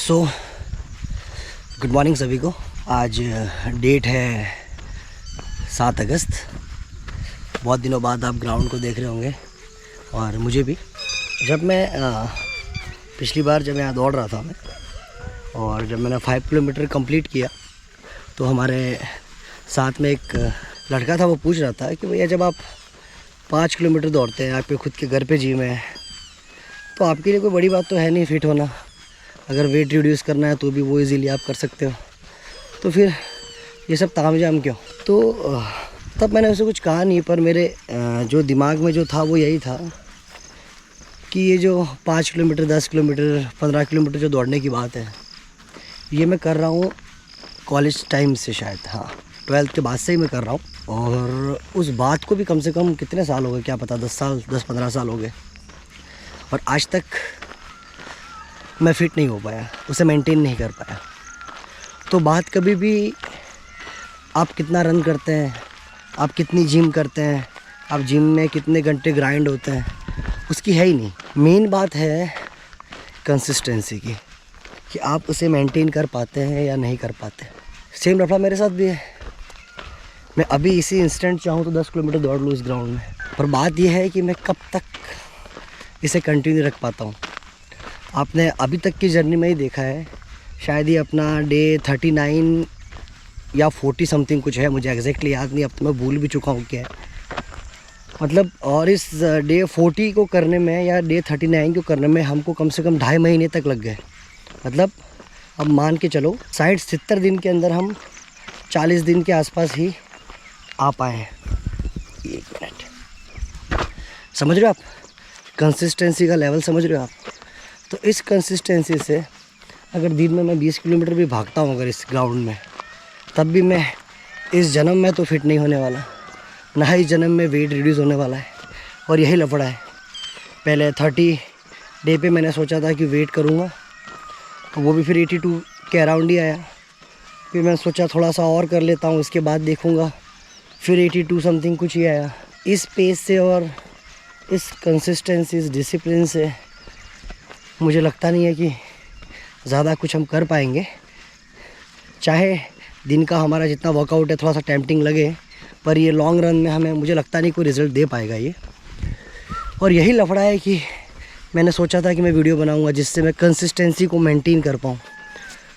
So good morning सभी को। आज डेट है 7 अगस्त। बहुत दिनों बाद आप ग्राउंड को देख रहे होंगे और मुझे भी। जब मैं पिछली बार जब यहाँ दौड़ रहा था मैं, और जब मैंने 5 किलोमीटर कंप्लीट किया तो हमारे साथ में एक लड़का था। वो पूछ रहा था कि भैया जब आप 5 किलोमीटर दौड़ते हैं, आपके खुद के घर पे जिम है, तो आपके लिए कोई बड़ी बात तो है नहीं फिट होना। अगर वेट रिड्यूस करना है तो भी वो इजीली आप कर सकते हो, तो फिर ये सब तामझाम क्यों? तो तब मैंने उसे कुछ कहा नहीं, पर मेरे जो दिमाग में जो था वो यही था कि ये जो 5 किलोमीटर 10 किलोमीटर 15 किलोमीटर जो दौड़ने की बात है, ये मैं कर रहा हूँ कॉलेज टाइम से। शायद 12th के बाद से ही मैं कर रहा हूँ। और उस बात को भी कम से कम कितने साल हो गए, क्या पता 10-15 साल हो गए, और आज तक मैं फ़िट नहीं हो पाया, उसे मेंटेन नहीं कर पाया। तो बात कभी भी आप कितना रन करते हैं, आप कितनी जिम करते हैं, आप जिम में कितने घंटे ग्राइंड होते हैं, उसकी है ही नहीं। मेन बात है कंसिस्टेंसी की, कि आप उसे मेंटेन कर पाते हैं या नहीं कर पाते। सेम लफड़ा मेरे साथ भी है। मैं अभी इसी इंस्टेंट चाहूँ तो 10 किलोमीटर दौड़ लूँ इस ग्राउंड में, पर बात यह है कि मैं कब तक इसे कंटिन्यू रख पाता हूँ। आपने अभी तक की जर्नी में ही देखा है, शायद ही अपना डे 39 या 40 समथिंग कुछ है, मुझे एग्जैक्टली याद नहीं, अब तो मैं भूल भी चुका हूँ क्या है मतलब। और इस डे 40 को करने में या डे 39 को करने में हमको कम से कम 2.5 महीने तक लग गए। मतलब अब मान के चलो 60-70 दिन के अंदर हम 40 दिन के आसपास ही आ पाए हैं। 1 मिनट, समझ रहे हो आप कंसिस्टेंसी का लेवल, समझ रहे हो आप? तो इस कंसिस्टेंसी से अगर दिन में मैं 20 किलोमीटर भी भागता हूँ अगर इस ग्राउंड में, तब भी मैं इस जन्म में तो फिट नहीं होने वाला, ना ही जन्म में वेट रिड्यूस होने वाला है। और यही लफड़ा है। पहले 30 डे पे मैंने सोचा था कि वेट करूँगा, तो वो भी फिर 82 के अराउंड ही आया। फिर मैंने सोचा थोड़ा सा और कर लेता हूँ, इसके बाद देखूँगा, फिर 82 समथिंग कुछ ही आया। इस पेस से और इस कंसिस्टेंसी, इस डिसिप्लिन से मुझे लगता नहीं है कि ज़्यादा कुछ हम कर पाएंगे। चाहे दिन का हमारा जितना वर्कआउट है थोड़ा सा टेम्पटिंग लगे, पर ये लॉन्ग रन में हमें, मुझे लगता नहीं कोई रिज़ल्ट दे पाएगा ये। और यही लफड़ा है कि मैंने सोचा था कि मैं वीडियो बनाऊंगा जिससे मैं कंसिस्टेंसी को मेंटेन कर पाऊँ,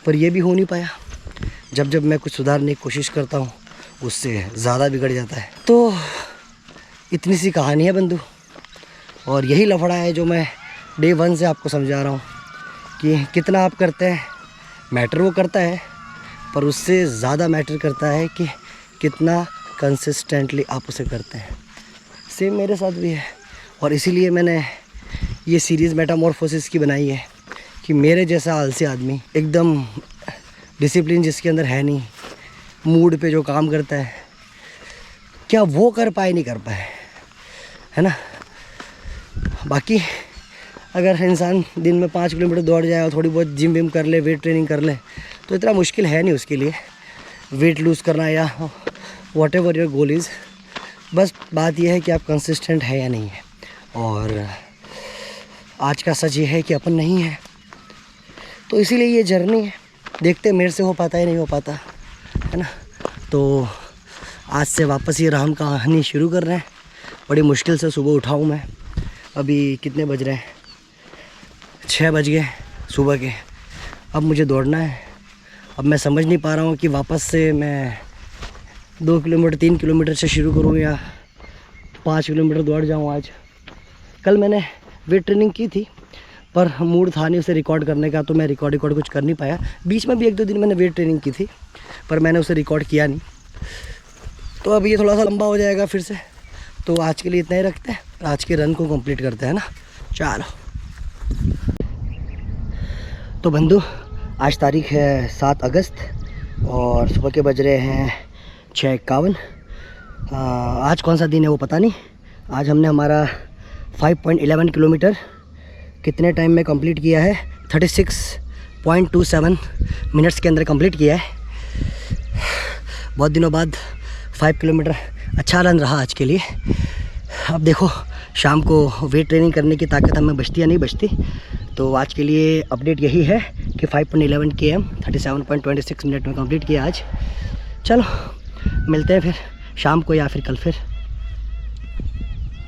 पर ये भी हो नहीं पाया। जब जब मैं कुछ सुधारने की कोशिश करता हूँ उससे ज़्यादा बिगड़ जाता है। तो इतनी सी कहानी है बंधु, और यही लफड़ा है जो मैं डे 1 से आपको समझा रहा हूँ कि कितना आप करते हैं मैटर वो करता है, पर उससे ज़्यादा मैटर करता है कि कितना कंसिस्टेंटली आप उसे करते हैं। सेम मेरे साथ भी है, और इसीलिए मैंने ये सीरीज़ मेटामॉर्फोसिस की बनाई है कि मेरे जैसा आलसी आदमी, एकदम डिसिप्लिन जिसके अंदर है नहीं, मूड पे जो काम करता है, क्या वो कर पाए नहीं कर पाए, है ना? बाकी अगर इंसान दिन में 5 किलोमीटर दौड़ जाए और थोड़ी बहुत जिम विम कर ले, वेट ट्रेनिंग कर ले, तो इतना मुश्किल है नहीं उसके लिए वेट लूज़ करना या what ever your goal is. बस बात यह है कि आप कंसिस्टेंट है या नहीं है। और आज का सच ये है कि अपन नहीं है, तो इसीलिए ये जर्नी है। देखते मेरे से हो पाता है नहीं हो पाता, है ना? तो आज से वापस ये राम कहानी शुरू कर रहे हैं। बड़ी मुश्किल से सुबह उठा हूँ मैं। अभी कितने बज रहे हैं? 6 बज गए सुबह के। अब मुझे दौड़ना है। अब मैं समझ नहीं पा रहा हूँ कि वापस से मैं 2 किलोमीटर 3 किलोमीटर से शुरू करूँ या 5 किलोमीटर दौड़ जाऊँ आज। कल मैंने वेट ट्रेनिंग की थी, पर मूड था नहीं उसे रिकॉर्ड करने का, तो मैं रिकॉर्ड कुछ कर नहीं पाया। बीच में भी 1-2 दिन मैंने वेट ट्रेनिंग की थी, पर मैंने उसे रिकॉर्ड किया नहीं। तो अब ये थोड़ा सा लंबा हो जाएगा फिर से। तो आज के लिए इतना ही रखते हैं, आज के रन को कंप्लीट करते हैं ना। चलो तो बंधु, आज तारीख है 7 अगस्त और सुबह के बज रहे हैं 6:51। आज कौन सा दिन है वो पता नहीं। आज हमने हमारा 5.11 किलोमीटर कितने टाइम में कंप्लीट किया है? 36.27 मिनट्स के अंदर कंप्लीट किया है। बहुत दिनों बाद 5 किलोमीटर अच्छा रन रहा आज के लिए। अब देखो शाम को वेट ट्रेनिंग करने की ताकत हमें बचती या नहीं बचती। तो आज के लिए अपडेट यही है कि 5.11 km 37.26 मिनट में कंप्लीट किया आज। चलो मिलते हैं फिर शाम को या फिर कल फिर।